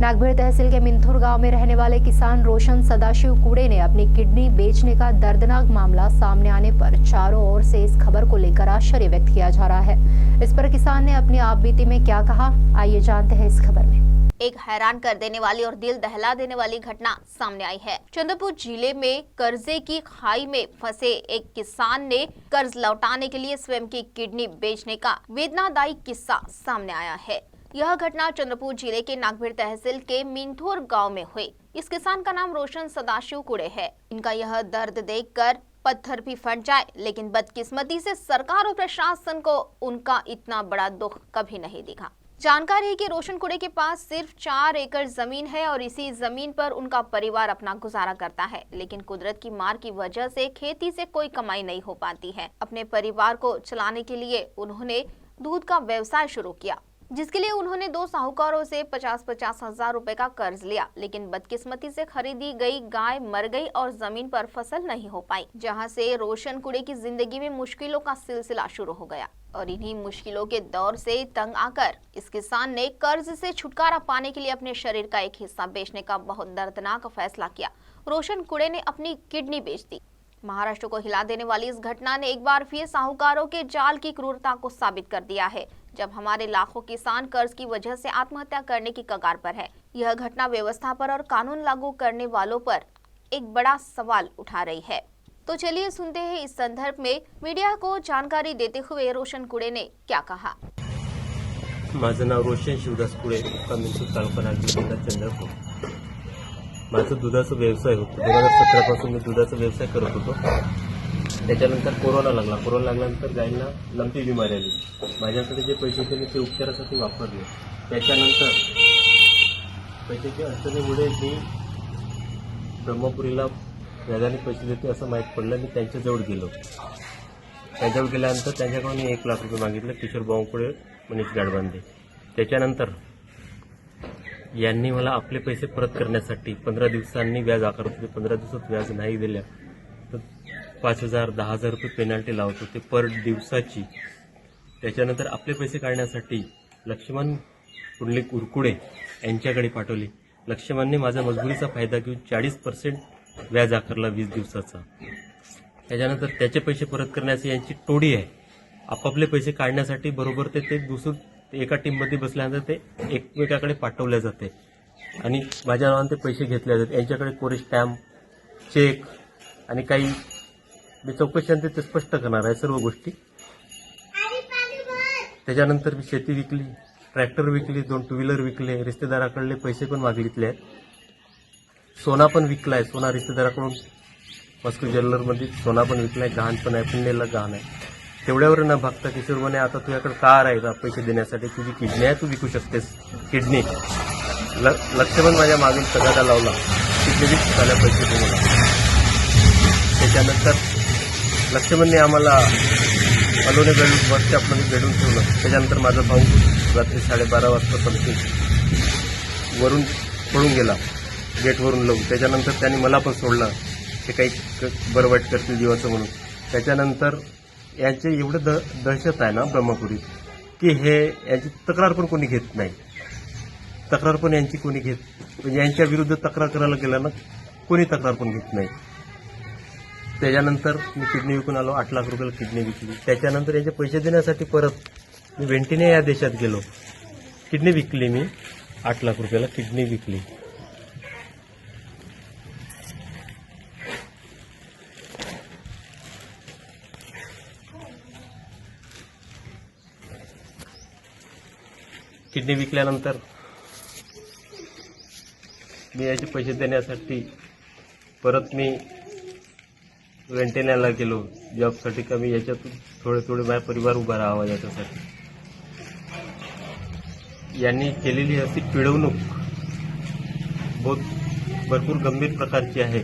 नागभीड़ तहसील के मिंथुर गांव में रहने वाले किसान रोशन सदाशिव कुड़े ने अपनी किडनी बेचने का दर्दनाक मामला सामने आने पर चारों ओर से इस खबर को लेकर आश्चर्य व्यक्त किया जा रहा है। इस पर किसान ने अपनी आपबीती में क्या कहा, आइए जानते हैं इस खबर में। एक हैरान कर देने वाली और दिल दहला देने वाली घटना सामने आई है। चंद्रपुर जिले में कर्जे की खाई में फंसे एक किसान ने कर्ज लौटाने के लिए स्वयं की किडनी बेचने का वेदनादायी किस्सा सामने आया है। यह घटना चंद्रपुर जिले के नागभीड़ तहसील के मिंथुर गांव में हुई। इस किसान का नाम रोशन सदाशिव कुड़े है। इनका यह दर्द देखकर पत्थर भी फट जाए, लेकिन बदकिस्मती से सरकार और प्रशासन को उनका इतना बड़ा दुख कभी नहीं दिखा। जानकारी है कि रोशन कुड़े के पास सिर्फ 4 एकड़ जमीन है और इसी जमीन पर उनका परिवार अपना गुजारा करता है, लेकिन कुदरत की मार की वजह से खेती से कोई कमाई नहीं हो पाती है। अपने परिवार को चलाने के लिए उन्होंने दूध का व्यवसाय शुरू किया, जिसके लिए उन्होंने 2 साहूकारों से 50-50 हजार रुपए का कर्ज लिया, लेकिन बदकिस्मती से खरीदी गई गाय मर गई और जमीन पर फसल नहीं हो पाई, जहां से रोशन कुड़े की जिंदगी में मुश्किलों का सिलसिला शुरू हो गया। और इन्हीं मुश्किलों के दौर से तंग आकर इस किसान ने कर्ज से छुटकारा पाने के लिए अपने शरीर का एक हिस्सा बेचने का बहुत दर्दनाक फैसला किया। रोशन कुड़े ने अपनी किडनी बेच दी। महाराष्ट्र को हिला देने वाली इस घटना ने एक बार फिर साहूकारों के जाल की क्रूरता को साबित कर दिया है, जब हमारे लाखों किसान कर्ज की वजह से आत्महत्या करने की कगार पर है। यह घटना व्यवस्था पर और कानून लागू करने वालों पर एक बड़ा सवाल उठा रही है। तो चलिए सुनते हैं इस संदर्भ में मीडिया को जानकारी देते हुए रोशन कुड़े ने क्या कहा। माझं नाव रोशन शिवदास कुड़े, मिंथुर तालुका नागपूर जिल्हा चंद्रपूर। माझा दुधाचा व्यवसाय होता। 2017 पासून मी दुधाचा व्यवसाय करत होतो। त्याच्यानंतर कोरोना लागल्यानंतर गायींना लंपी बिमारी आली। माझ्याकडे जे पैसे होते मी ते उपचारासाठी वापरले। त्याच्यानंतर पैशाच्या अडचणीमुळे मी ब्रह्मपुरीला व्याजाने पैसे देते असं माहीत पडलं। मी त्यांच्याजवळ गेलो। त्यांच्याजवळ गेल्यानंतर त्यांच्याकडून 1 लाख रुपये मागितले, किशोर बावकुळे मनीष गाडबांधे। त्याच्यानंतर यांनी मला आपले पैसे परत करण्यासाठी 15 दिवसांनी व्याज आकारत होते। 15 दिवसात व्याज नाही दिल्या तर 5,000-10,000 रुपये पेनल्टी लावत होते पर दिवसाची। त्याच्यानंतर आपले पैसे काढण्यासाठी लक्ष्मण पुंडलिक उरकुडे यांच्याकडे पाठवले। लक्ष्मणने माझा मजबुरीचा फायदा घेऊन 40% व्याज आकारला 20 दिवसाचा। त्याच्यानंतर त्याचे पैसे परत करण्याची यांची टोळी आहे। आपापले पैसे काढण्यासाठी बरोबर ते दुसरं एका टीममध्ये बसल्यानंतर ते एकमेकाकडे पाठवले जाते आणि माझ्या नावाने ते पैसे घेतले जातात। यांच्याकडे कोरे स्टॅम्प, चेक आणि काही मी चौकशांत ते स्पष्ट करणार आहे सर्व गोष्टी। त्याच्यानंतर मी शेती विकली, ट्रॅक्टर विकली, 2 टू व्हीलर विकले, रिश्तेदाराकडले पैसे पण मागितले आहेत। सोना पण विकलाय, सोना रिश्तेदाराकडून मस्को ज्वेलरमध्ये सोना पण विकलाय, गहाण पण आहे, पुण्याला गहाण आहे। तेवढ्यावर न भागता किशोर म्हणे आता तुझ्याकडे कार आहे का पैसे देण्यासाठी, तुझी किडनी आहे, तू विकू शकतेस किडनी। लक्ष्मण माझ्या मागून तगादा लावला, किडनी झाल्या पैसे दे मला। त्याच्यानंतर लक्ष्मणने आम्हाला अलोने बस स्टॉपमध्ये भेटून ठेवलं। त्याच्यानंतर माझा भाऊ रात्री 12:30 वाजता समथिंग वरून पळून गेला, गेटवरून लावून। त्याच्यानंतर त्यांनी मला पण सोडलं, ते काही बरं वाईट करतील जीवाचं म्हणून। त्याच्यानंतर यांचे एवढं दहशत आहे ना ब्रह्मपुरी की हे यांची तक्रार पण कोणी घेत नाही। तक्रार पण यांची कोणी घेत, म्हणजे यांच्या विरुद्ध तक्रार करायला गेलं ना कोणी तक्रार पण घेत नाही। त्याच्यानंतर मी किडनी विकून आलो, 8 लाख रुपयाला किडनी विकली। त्याच्यानंतर यांचे पैसे देण्यासाठी परत मी वेंटिने या देशात गेलो, किडनी विकली मी, 8 लाख रुपयाला किडनी विकली। किडनी विकल्यानंतर मी याचे पैसे देण्यासाठी परत मी वेंटेण्याला गेलो जॉबसाठी, का मी याच्यातून थोडे माझा परिवार उभा राहावा याच्यासाठी। यांनी केलेली अशी पिळवणूक भरपूर गंभीर प्रकारची आहे।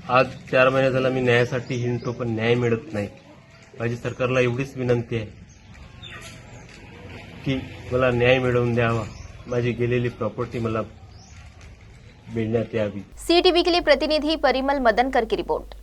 आज 4 महिने झाला मी न्यायासाठी हिंडतो, पण न्याय मिळत नाही। माझी सरकारला एवढीच विनंती आहे की मला न्याय मिळवून द्यावा, माझी गेलेली प्रॉपर्टी मला मिळण्यात यावी। CTV के लिए प्रतिनिधि परिमल मदनकर की रिपोर्ट।